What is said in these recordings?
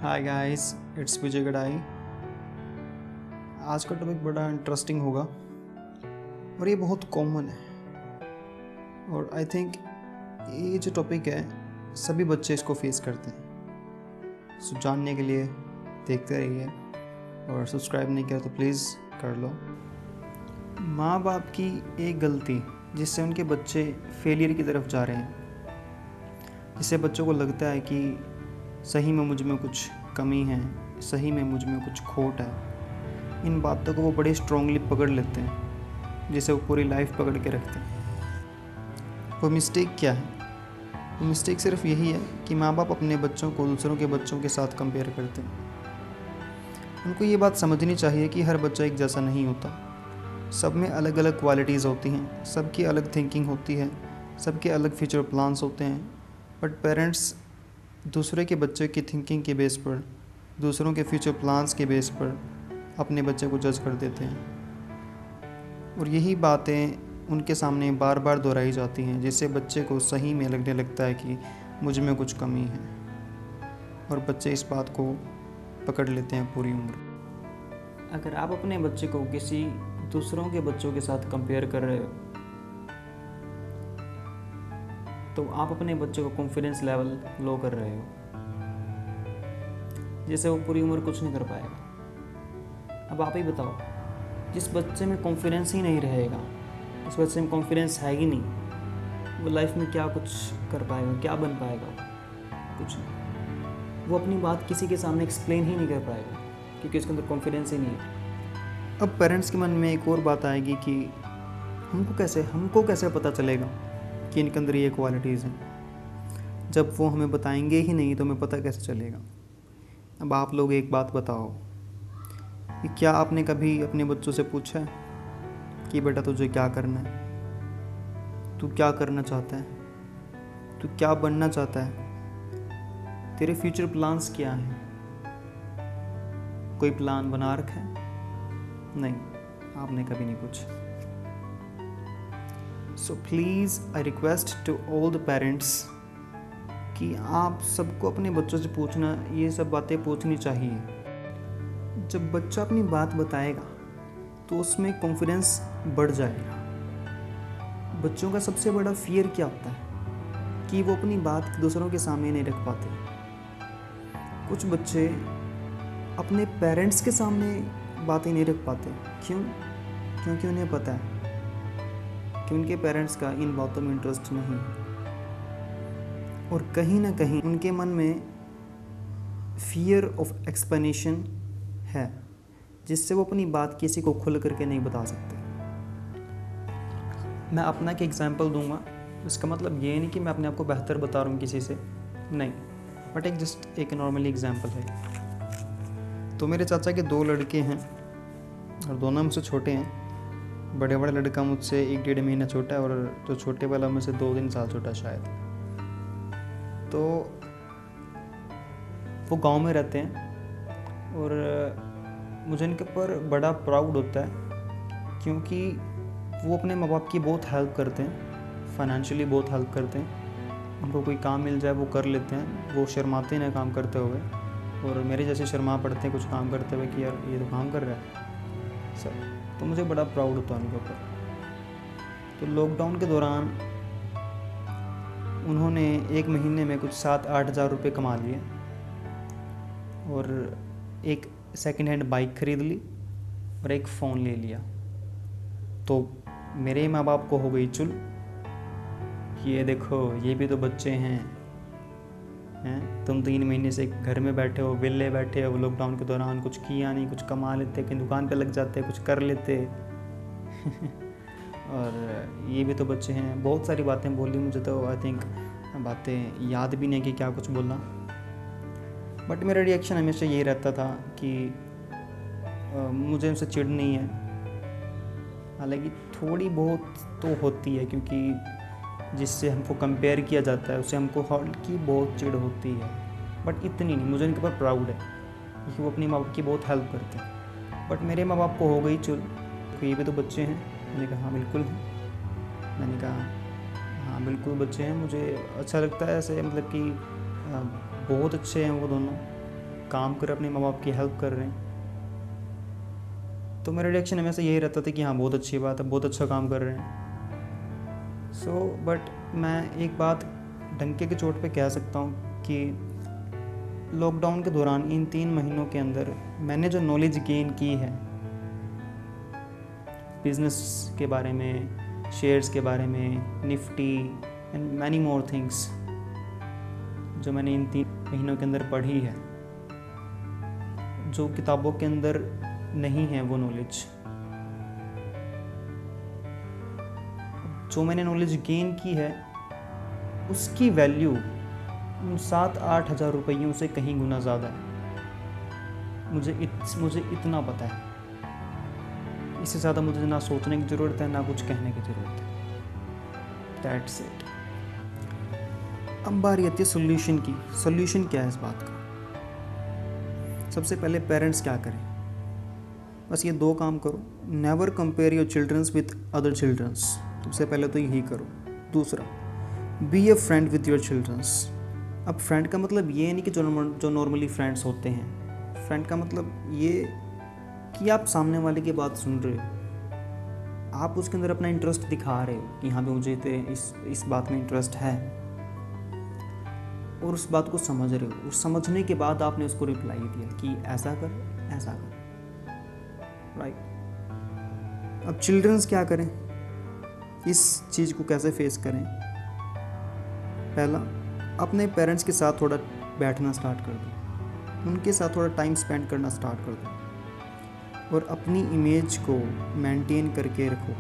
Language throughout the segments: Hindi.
हाय गाइस, इट्स विजय गडाई। आज का टॉपिक बड़ा इंटरेस्टिंग होगा और ये बहुत कॉमन है और आई थिंक ये जो टॉपिक है सभी बच्चे इसको फेस करते हैं। सो जानने के लिए देखते रहिए और सब्सक्राइब नहीं किया तो प्लीज़ कर लो। माँ बाप की एक गलती जिससे उनके बच्चे फेलियर की तरफ जा रहे हैं, जिससे बच्चों को लगता है कि सही में मुझ में कुछ कमी है, सही में मुझ में कुछ खोट है, इन बातों को वो बड़े स्ट्रांगली पकड़ लेते हैं, जिसे वो पूरी लाइफ पकड़ के रखते हैं। वो मिस्टेक क्या है? वो मिस्टेक सिर्फ यही है कि माँ बाप अपने बच्चों को दूसरों के बच्चों के साथ कंपेयर करते हैं। उनको ये बात समझनी चाहिए कि हर बच्चा एक जैसा नहीं होता। सब में अलग अलग क्वालिटीज़ होती हैं, सबकी अलग थिंकिंग होती है, सबके अलग फ्यूचर प्लान्स होते हैं। बट पेरेंट्स दूसरे के बच्चे की थिंकिंग के बेस पर, दूसरों के फ्यूचर प्लान्स के बेस पर अपने बच्चे को जज कर देते हैं और यही बातें उनके सामने बार बार दोहराई जाती हैं, जिससे बच्चे को सही में लगने लगता है कि मुझ में कुछ कमी है और बच्चे इस बात को पकड़ लेते हैं पूरी उम्र। अगर आप अपने बच्चे को किसी दूसरों के बच्चों के साथ कंपेयर कर रहे हो तो आप अपने बच्चे को कॉन्फिडेंस लेवल लो कर रहे हो, जिससे वो पूरी उम्र कुछ नहीं कर पाएगा। अब आप ही बताओ, जिस बच्चे में कॉन्फिडेंस ही नहीं रहेगा, जिस बच्चे में कॉन्फिडेंस है ही नहीं, वो लाइफ में क्या कुछ कर पाएगा, क्या बन पाएगा? कुछ नहीं। वो अपनी बात किसी के सामने एक्सप्लेन ही नहीं कर पाएगा क्योंकि उसके अंदर कॉन्फिडेंस ही नहीं है। अब पेरेंट्स के मन में एक और बात आएगी कि हमको कैसे पता चलेगा कि इनके अंदर ये क्वालिटीज़ हैं, जब वो हमें बताएंगे ही नहीं तो हमें पता कैसे चलेगा। अब आप लोग एक बात बताओ कि क्या आपने कभी अपने बच्चों से पूछा है कि बेटा तुझे क्या करना है, तू क्या करना चाहता है, तू क्या बनना चाहता है, तेरे फ्यूचर प्लान्स क्या हैं? कोई प्लान बना रखा है? नहीं, आपने कभी नहीं पूछा। So please I request to all the parents कि आप सबको अपने बच्चों से पूछना, ये सब बातें पूछनी चाहिए। जब बच्चा अपनी बात बताएगा तो उसमें कॉन्फिडेंस बढ़ जाएगा। बच्चों का सबसे बड़ा फियर क्या होता है कि वो अपनी बात दूसरों के सामने नहीं रख पाते। कुछ बच्चे अपने पेरेंट्स के सामने बातें नहीं रख पाते। क्यों? क्योंकि उन्हें पता है कि उनके पेरेंट्स का इन बातों में इंटरेस्ट नहीं है और कहीं ना कहीं उनके मन में फियर ऑफ एक्सप्लेनेशन है, जिससे वो अपनी बात किसी को खुल करके नहीं बता सकते। मैं अपना एक एग्जांपल दूंगा। इसका मतलब ये नहीं कि मैं अपने आप को बेहतर बता रहा हूँ किसी से, नहीं, बट एक नॉर्मली एग्जांपल है। तो मेरे चाचा के 2 लड़के हैं और दोनों मुझसे छोटे हैं। बड़े वाला लड़का मुझसे 1-1.5 महीना छोटा है और जो छोटे वाला मुझसे 2-3 साल छोटा शायद। तो वो गांव में रहते हैं और मुझे इनके ऊपर बड़ा प्राउड होता है क्योंकि वो अपने माँ बाप की बहुत हेल्प करते हैं, फाइनेंशियली बहुत हेल्प करते हैं। उनको कोई काम मिल जाए वो कर लेते हैं, वो शर्माते हैं काम करते हुए और मेरे जैसे शर्मा पड़ते हैं कुछ काम करते हुए कि यार ये तो काम कर रहा है सर। तो मुझे बड़ा प्राउड होता है उनके ऊपर। तो लॉकडाउन के दौरान उन्होंने 1 महीने में कुछ 7-8 हज़ार रुपये कमा लिए और एक सेकंड हैंड बाइक खरीद ली और एक फ़ोन ले लिया। तो मेरे माँ बाप को हो गई चुल कि ये देखो, ये भी तो बच्चे हैं, तुम 3 महीने से घर में बैठे हो, विले बैठे हो, लॉकडाउन के दौरान कुछ किया नहीं, कुछ कमा लेते, कहीं दुकान पे लग जाते, कुछ कर लेते और ये भी तो बच्चे हैं। बहुत सारी बातें बोली, मुझे तो आई थिंक बातें याद भी नहीं कि क्या कुछ बोलना, बट मेरा रिएक्शन हमेशा ये रहता था कि मुझे उनसे चिढ़ नहीं है। हालांकि थोड़ी बहुत तो होती है क्योंकि जिससे हमको कंपेयर किया जाता है उससे हमको हल्की बहुत चिढ़ होती है, बट इतनी नहीं। मुझे इनके ऊपर प्राउड है कि वो अपनी माँ बाप की बहुत हेल्प करते हैं। बट मेरे माँ बाप को हो गई चुल कि ये भी तो बच्चे हैं। मैंने कहा हाँ बिल्कुल है। मैंने कहा हाँ बिल्कुल बच्चे हैं, मुझे अच्छा लगता है ऐसे, मतलब कि बहुत अच्छे हैं वो दोनों, काम कर अपने माँ बाप की हेल्प कर रहे हैं, तो मेरा रिएक्शन हमेशा यही रहता था कि हाँ बहुत अच्छी बात है, बहुत अच्छा काम कर रहे हैं। बट मैं एक बात डंके की चोट पे कह सकता हूँ कि लॉकडाउन के दौरान इन 3 महीनों के अंदर मैंने जो नॉलेज गेन की है बिजनेस के बारे में, शेयर्स के बारे में, Nifty and many more things, जो मैंने इन 3 महीनों के अंदर पढ़ी है, जो किताबों के अंदर नहीं है वो नॉलेज, जो मैंने नॉलेज गेन की है उसकी वैल्यू उन 7-8 हज़ार रुपयों से कहीं गुना ज़्यादा है। मुझे इतना पता है, इससे ज़्यादा मुझे ना सोचने की ज़रूरत है, ना कुछ कहने की ज़रूरत है। That's it. अब बारी आती है सोल्यूशन की। सोल्यूशन क्या है इस बात का? सबसे पहले पेरेंट्स क्या करें? बस ये 2 काम करो। Never compare your childrens with other childrens. सबसे पहले तो यही करो। दूसरा, be a friend with your childrens. अब फ्रेंड का मतलब ये नहीं कि जो नॉर्मली फ्रेंड्स होते हैं। फ्रेंड का मतलब ये कि आप सामने वाले की बात सुन रहे हो, आप उसके अंदर अपना इंटरेस्ट दिखा रहे हो कि हाँ भी मुझे इस बात में इंटरेस्ट है, और उस बात को समझ रहे हो। उस समझने के बाद आपने उसको रिप्लाई दिया कि ऐसा कर, ऐसा कर, राइट। अब चिल्ड्रंस क्या करें, इस चीज़ को कैसे फेस करें? पहला, अपने पेरेंट्स के साथ थोड़ा बैठना स्टार्ट कर दो, उनके साथ थोड़ा टाइम स्पेंड करना स्टार्ट कर दो, और अपनी इमेज को मेंटेन करके रखो।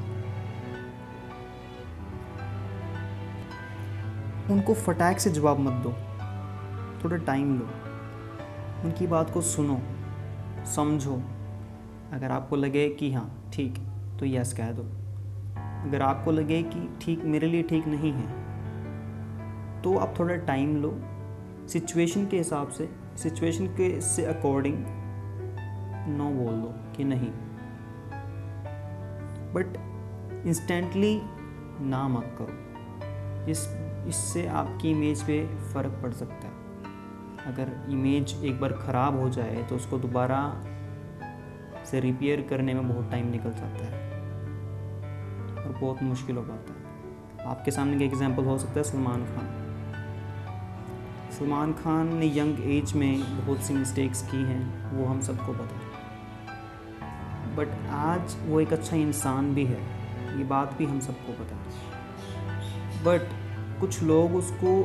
उनको फटाक से जवाब मत दो, थोड़ा टाइम लो, उनकी बात को सुनो, समझो। अगर आपको लगे कि हाँ ठीक, तो यस कह दो। अगर आपको लगे कि ठीक, मेरे लिए ठीक नहीं है, तो आप थोड़ा टाइम लो, सिचुएशन के हिसाब से, सिचुएशन के से अकॉर्डिंग नो बोल दो कि नहीं, बट इंस्टेंटली ना मत करो। इससे आपकी इमेज पे फ़र्क पड़ सकता है। अगर इमेज एक बार ख़राब हो जाए तो उसको दोबारा से रिपेयर करने में बहुत टाइम निकल जाता है और बहुत मुश्किल हो पाता है। आपके सामने एक एग्जांपल हो सकता है सलमान खान। सलमान खान ने यंग एज में बहुत सी मिस्टेक्स की हैं, वो हम सबको पता है, बट आज वो एक अच्छा इंसान भी है, ये बात भी हम सबको पता है। बट कुछ लोग उसको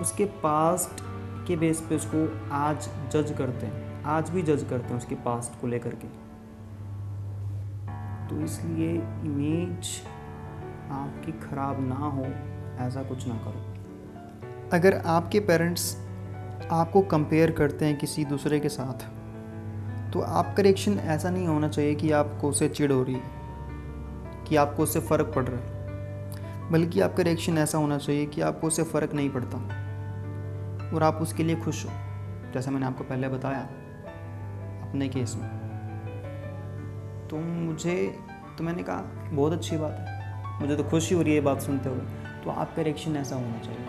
उसके पास्ट के बेस पे उसको आज जज करते हैं, आज भी जज करते हैं उसके पास्ट को लेकर के। तो इसलिए इमेज आपकी ख़राब ना हो, ऐसा कुछ ना करो। अगर आपके पेरेंट्स आपको कंपेयर करते हैं किसी दूसरे के साथ, तो आपका रिएक्शन ऐसा नहीं होना चाहिए कि आपको उससे चिढ़ हो रही है, कि आपको उससे फ़र्क पड़ रहा है, बल्कि आपका रिएक्शन ऐसा होना चाहिए कि आपको उससे फ़र्क नहीं पड़ता और आप उसके लिए खुश हो। जैसा मैंने आपको पहले बताया अपने केस में, तो मैंने कहा बहुत अच्छी बात है, मुझे तो खुशी हो रही है बात सुनते हुए। तो आपका रिएक्शन ऐसा होना चाहिए,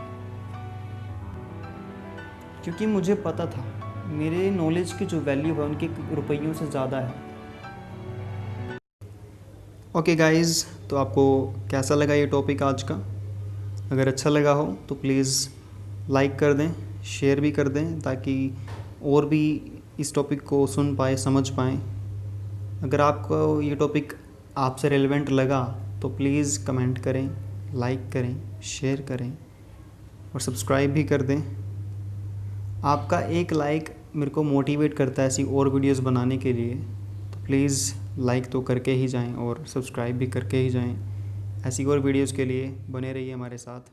क्योंकि मुझे पता था मेरे नॉलेज की जो वैल्यू है उनके रुपयों से ज़्यादा है। ओके गाइज़, तो आपको कैसा लगा ये टॉपिक आज का? अगर अच्छा लगा हो तो प्लीज़ लाइक कर दें, शेयर भी कर दें, ताकि और भी इस टॉपिक को सुन पाए, समझ पाएँ। अगर आपको ये टॉपिक आपसे रेलेवेंट लगा तो प्लीज़ कमेंट करें, लाइक करें, शेयर करें और सब्सक्राइब भी कर दें। आपका एक लाइक मेरे को मोटिवेट करता है ऐसी और वीडियोस बनाने के लिए, तो प्लीज़ लाइक तो करके ही जाएं और सब्सक्राइब भी करके ही जाएं। ऐसी और वीडियोस के लिए बने रहिए हमारे साथ।